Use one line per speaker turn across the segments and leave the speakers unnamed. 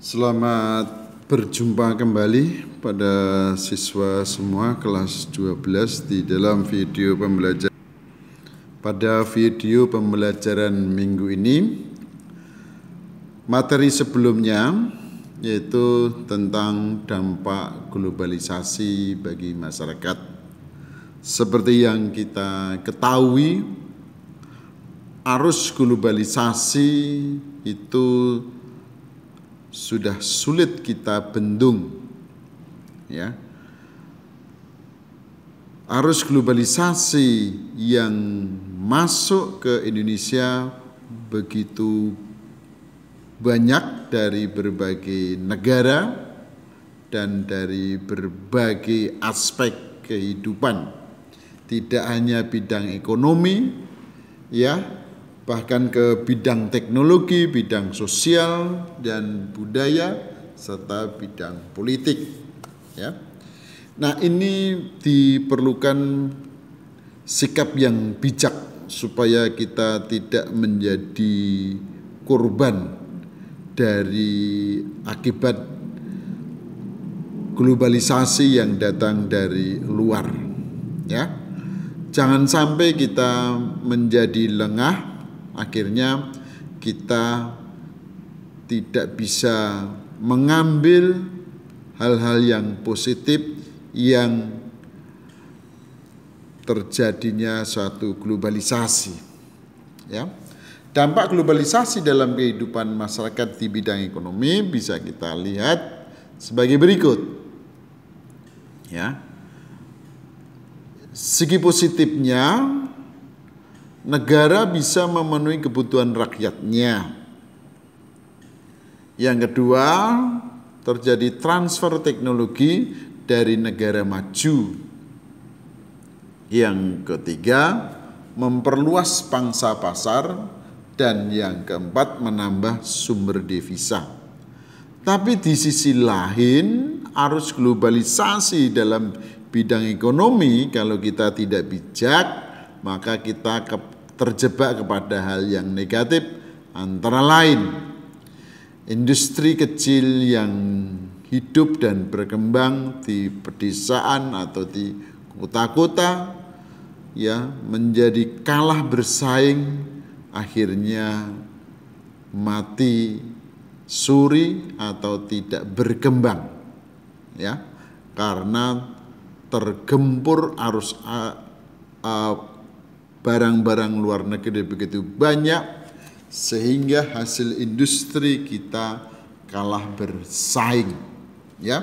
Selamat berjumpa kembali pada siswa semua kelas 12 di dalam video pembelajaran. Pada video pembelajaran minggu ini, materi sebelumnya yaitu tentang dampak globalisasi bagi masyarakat. Seperti yang kita ketahui, arus globalisasi itu sudah sulit kita bendung, ya. Arus globalisasi yang masuk ke Indonesia begitu banyak dari berbagai negara dan dari berbagai aspek kehidupan, tidak hanya bidang ekonomi, ya, bahkan ke bidang teknologi, bidang sosial dan budaya, serta bidang politik. Ya. Nah, ini diperlukan sikap yang bijak supaya kita tidak menjadi korban dari akibat globalisasi yang datang dari luar. Ya. Jangan sampai kita menjadi lengah. Akhirnya kita tidak bisa mengambil hal-hal yang positif yang terjadinya suatu globalisasi. Ya. Dampak globalisasi dalam kehidupan masyarakat di bidang ekonomi bisa kita lihat sebagai berikut. Ya. Segi positifnya, negara bisa memenuhi kebutuhan rakyatnya. Yang kedua, terjadi transfer teknologi dari negara maju. Yang ketiga, memperluas pangsa pasar. Dan yang keempat, menambah sumber devisa. Tapi di sisi lain, arus globalisasi dalam bidang ekonomi, kalau kita tidak bijak, maka kita terjebak kepada hal yang negatif, antara lain industri kecil yang hidup dan berkembang di pedesaan atau di kota-kota, ya, menjadi kalah bersaing, akhirnya mati suri atau tidak berkembang, ya, karena tergempur arus barang-barang luar negeri begitu banyak, sehingga hasil industri kita kalah bersaing. Ya.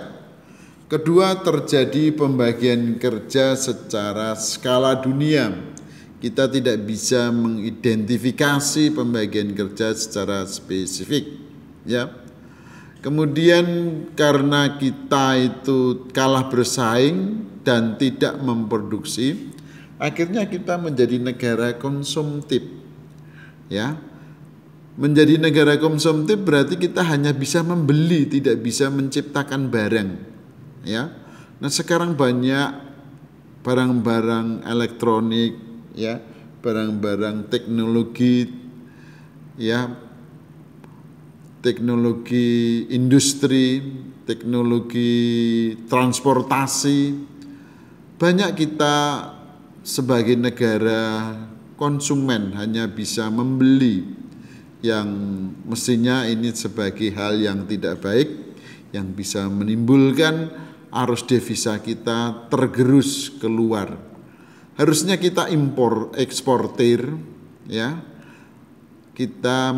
Kedua, terjadi pembagian kerja secara skala dunia. Kita tidak bisa mengidentifikasi pembagian kerja secara spesifik. Ya. Kemudian karena kita itu kalah bersaing dan tidak memproduksi, akhirnya kita menjadi negara konsumtif. Ya. Menjadi negara konsumtif berarti kita hanya bisa membeli, tidak bisa menciptakan barang. Ya. Nah, sekarang banyak barang-barang elektronik, ya, barang-barang teknologi, ya, teknologi industri, teknologi transportasi. Banyak kita sebagai negara konsumen hanya bisa membeli, yang mestinya ini sebagai hal yang tidak baik, yang bisa menimbulkan arus devisa kita tergerus keluar. Harusnya kita eksportir, ya, kita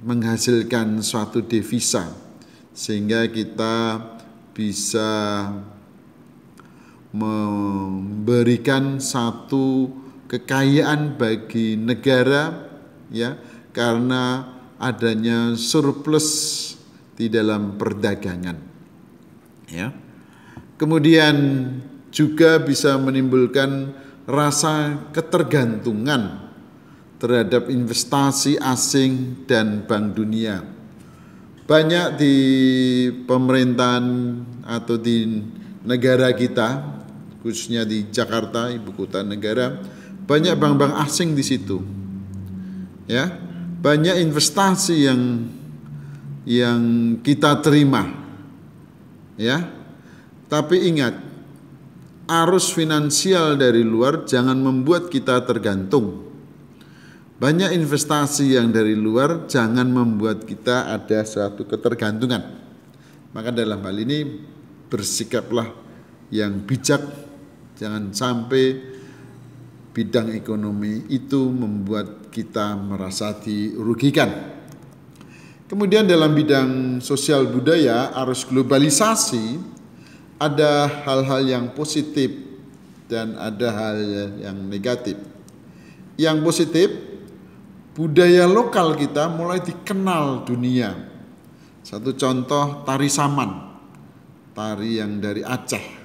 menghasilkan suatu devisa, sehingga kita bisa memberikan satu kekayaan bagi negara, ya, karena adanya surplus di dalam perdagangan. Ya. Kemudian juga bisa menimbulkan rasa ketergantungan terhadap investasi asing dan Bank Dunia. Banyak di pemerintahan atau di negara kita, khususnya di Jakarta, ibu kota negara, banyak bank-bank asing di situ. Ya, banyak investasi yang yang kita terima, ya. Tapi ingat, arus finansial dari luar jangan membuat kita tergantung. Banyak investasi yang dari luar jangan membuat kita ada suatu ketergantungan. Maka dalam hal ini bersikaplah yang bijak, jangan sampai bidang ekonomi itu membuat kita merasa dirugikan. Kemudian dalam bidang sosial budaya, arus globalisasi, ada hal-hal yang positif dan ada hal yang negatif. Yang positif, budaya lokal kita mulai dikenal dunia. Satu contoh, tari Saman, tari yang dari Aceh.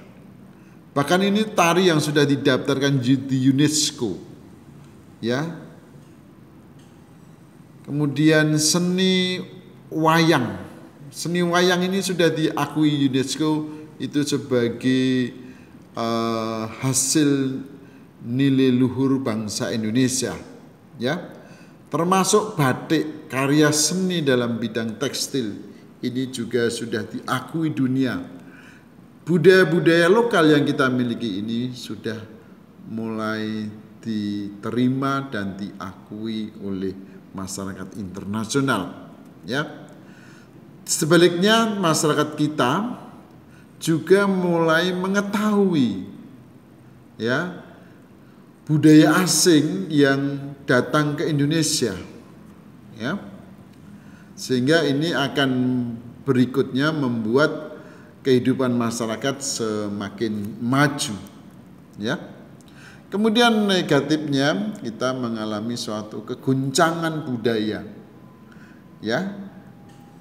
Bahkan ini tari yang sudah didaftarkan di UNESCO, ya. Kemudian seni wayang ini sudah diakui UNESCO itu sebagai hasil nilai luhur bangsa Indonesia, ya. Termasuk batik, karya seni dalam bidang tekstil, ini juga sudah diakui dunia. Budaya-budaya lokal yang kita miliki ini sudah mulai diterima dan diakui oleh masyarakat internasional, ya. Sebaliknya masyarakat kita juga mulai mengetahui, ya, budaya asing yang datang ke Indonesia, ya. Sehingga ini akan berikutnya membuat kehidupan masyarakat semakin maju, ya. Kemudian negatifnya kita mengalami suatu keguncangan budaya, ya.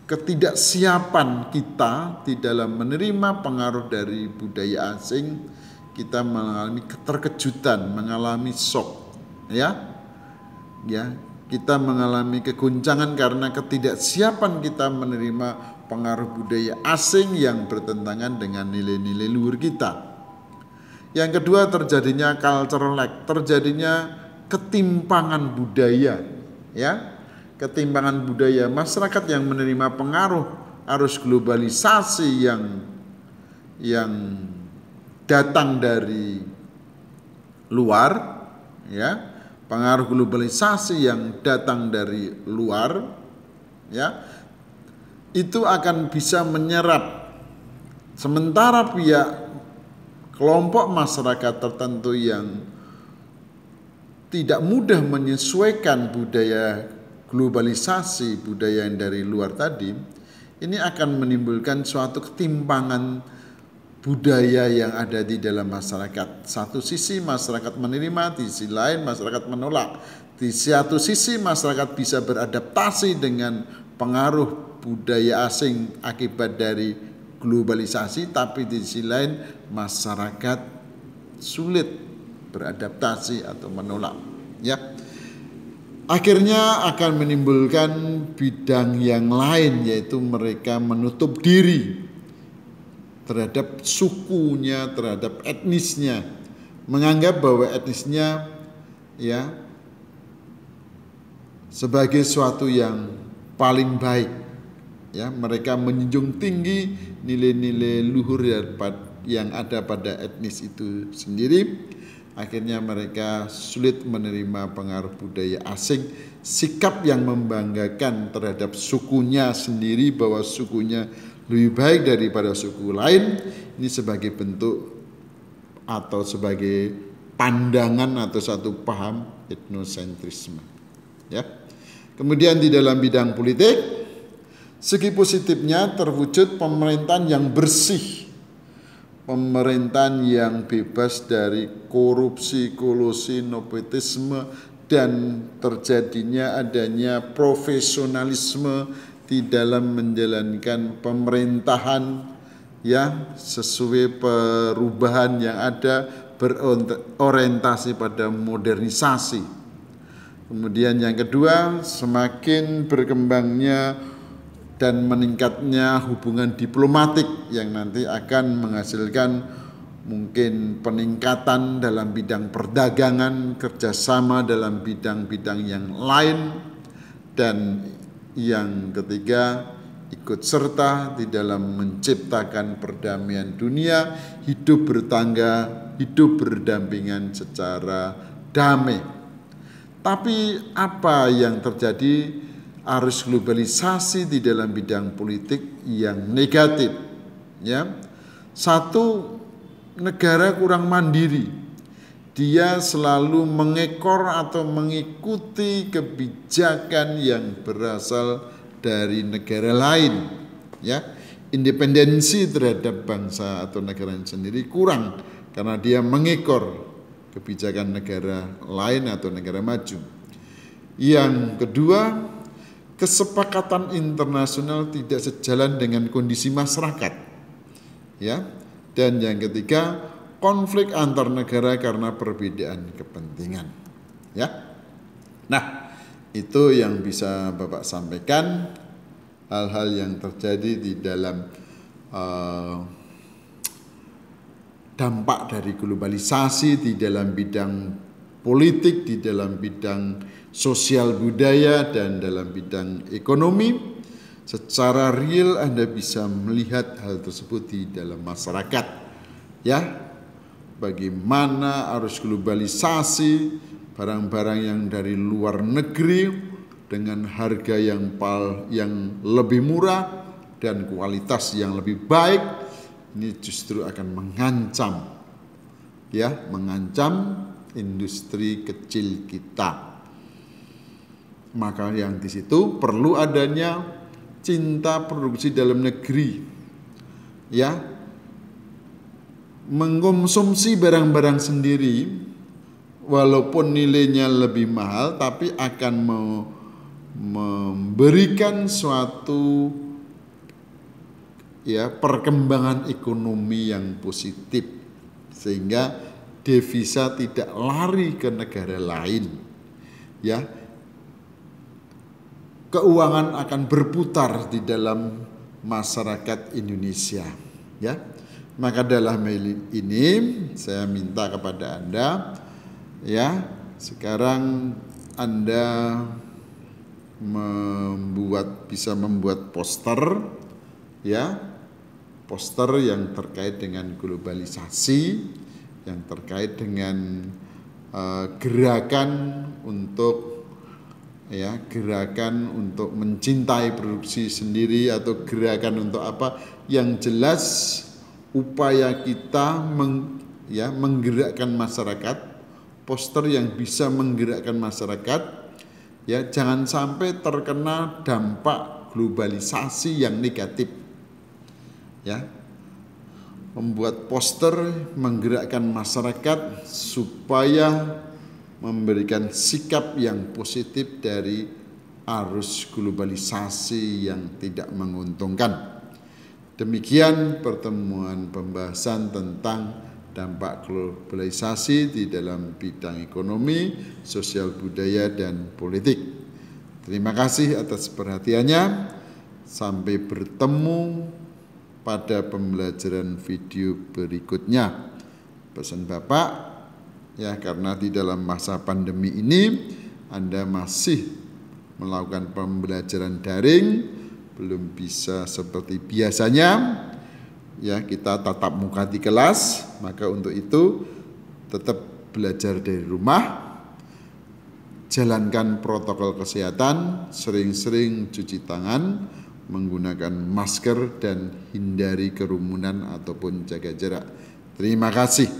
Ketidaksiapan kita di dalam menerima pengaruh dari budaya asing, kita mengalami keterkejutan, mengalami shock, ya. Kita mengalami keguncangan karena ketidaksiapan kita menerima pengaruh budaya asing yang bertentangan dengan nilai-nilai luhur kita. Yang kedua, terjadinya culture lag, terjadinya ketimpangan budaya, ya. Ketimpangan budaya, masyarakat yang menerima pengaruh arus globalisasi yang datang dari luar, ya. Pengaruh globalisasi yang datang dari luar, ya, itu akan bisa menyerap. Sementara pihak kelompok masyarakat tertentu yang tidak mudah menyesuaikan budaya globalisasi, budaya yang dari luar tadi, ini akan menimbulkan suatu ketimpangan budaya yang ada di dalam masyarakat. Satu sisi masyarakat menerima, di sisi lain masyarakat menolak. Di satu sisi masyarakat bisa beradaptasi dengan pengaruh budaya asing akibat dari globalisasi, tapi di sisi lain masyarakat sulit beradaptasi atau menolak, ya. Akhirnya akan menimbulkan bidang yang lain, yaitu mereka menutup diri terhadap sukunya, terhadap etnisnya, menganggap bahwa etnisnya, ya, sebagai suatu yang paling baik, ya. Mereka menjunjung tinggi nilai-nilai luhur yang ada pada etnis itu sendiri. Akhirnya mereka sulit menerima pengaruh budaya asing. Sikap yang membanggakan terhadap sukunya sendiri, bahwa sukunya lebih baik daripada suku lain, ini sebagai bentuk atau sebagai pandangan atau satu paham etnosentrisme, ya. Kemudian di dalam bidang politik, segi positifnya terwujud pemerintahan yang bersih, pemerintahan yang bebas dari korupsi, kolusi, nepotisme, dan terjadinya adanya profesionalisme di dalam menjalankan pemerintahan, ya, sesuai perubahan yang ada, berorientasi pada modernisasi. Kemudian yang kedua, semakin berkembangnya dan meningkatnya hubungan diplomatik yang nanti akan menghasilkan mungkin peningkatan dalam bidang perdagangan, kerjasama dalam bidang-bidang yang lain. Dan yang ketiga, ikut serta di dalam menciptakan perdamaian dunia, hidup bertangga, hidup berdampingan secara damai. Tapi apa yang terjadi? Arus globalisasi di dalam bidang politik yang negatif. Ya, satu, negara kurang mandiri. Dia selalu mengekor atau mengikuti kebijakan yang berasal dari negara lain. Ya, independensi terhadap bangsa atau negara sendiri kurang karena dia mengekor kebijakan negara lain atau negara maju. Yang kedua, kesepakatan internasional tidak sejalan dengan kondisi masyarakat. Ya. Dan yang ketiga, konflik antar negara karena perbedaan kepentingan. Ya. Nah, itu yang bisa Bapak sampaikan, hal-hal yang terjadi di dalam dampak dari globalisasi di dalam bidang politik, di dalam bidang sosial budaya, dan dalam bidang ekonomi. Secara real Anda bisa melihat hal tersebut di dalam masyarakat. Ya, bagaimana arus globalisasi, barang-barang yang dari luar negeri dengan harga yang lebih murah dan kualitas yang lebih baik, ini justru akan mengancam industri kecil kita. Maka yang di situ perlu adanya cinta produksi dalam negeri. Ya. Mengkonsumsi barang-barang sendiri walaupun nilainya lebih mahal tapi akan memberikan suatu perkembangan ekonomi yang positif sehingga devisa tidak lari ke negara lain. Ya. Keuangan akan berputar di dalam masyarakat Indonesia. Ya. Maka dalam ini saya minta kepada Anda, ya, sekarang Anda bisa membuat poster, ya, poster yang terkait dengan globalisasi, yang terkait dengan gerakan untuk mencintai produksi sendiri atau gerakan untuk apa? Yang jelas upaya kita menggerakkan masyarakat, poster yang bisa menggerakkan masyarakat, ya, jangan sampai terkena dampak globalisasi yang negatif. Ya. Membuat poster menggerakkan masyarakat supaya memberikan sikap yang positif dari arus globalisasi yang tidak menguntungkan. Demikian pertemuan pembahasan tentang dampak globalisasi di dalam bidang ekonomi, sosial budaya, dan politik. Terima kasih atas perhatiannya. Sampai bertemu pada pembelajaran video berikutnya. Pesan Bapak, ya, karena di dalam masa pandemi ini Anda masih melakukan pembelajaran daring, belum bisa seperti biasanya, ya, kita tatap muka di kelas, maka untuk itu tetap belajar dari rumah, jalankan protokol kesehatan, sering-sering cuci tangan, menggunakan masker, dan hindari kerumunan ataupun jaga jarak. Terima kasih.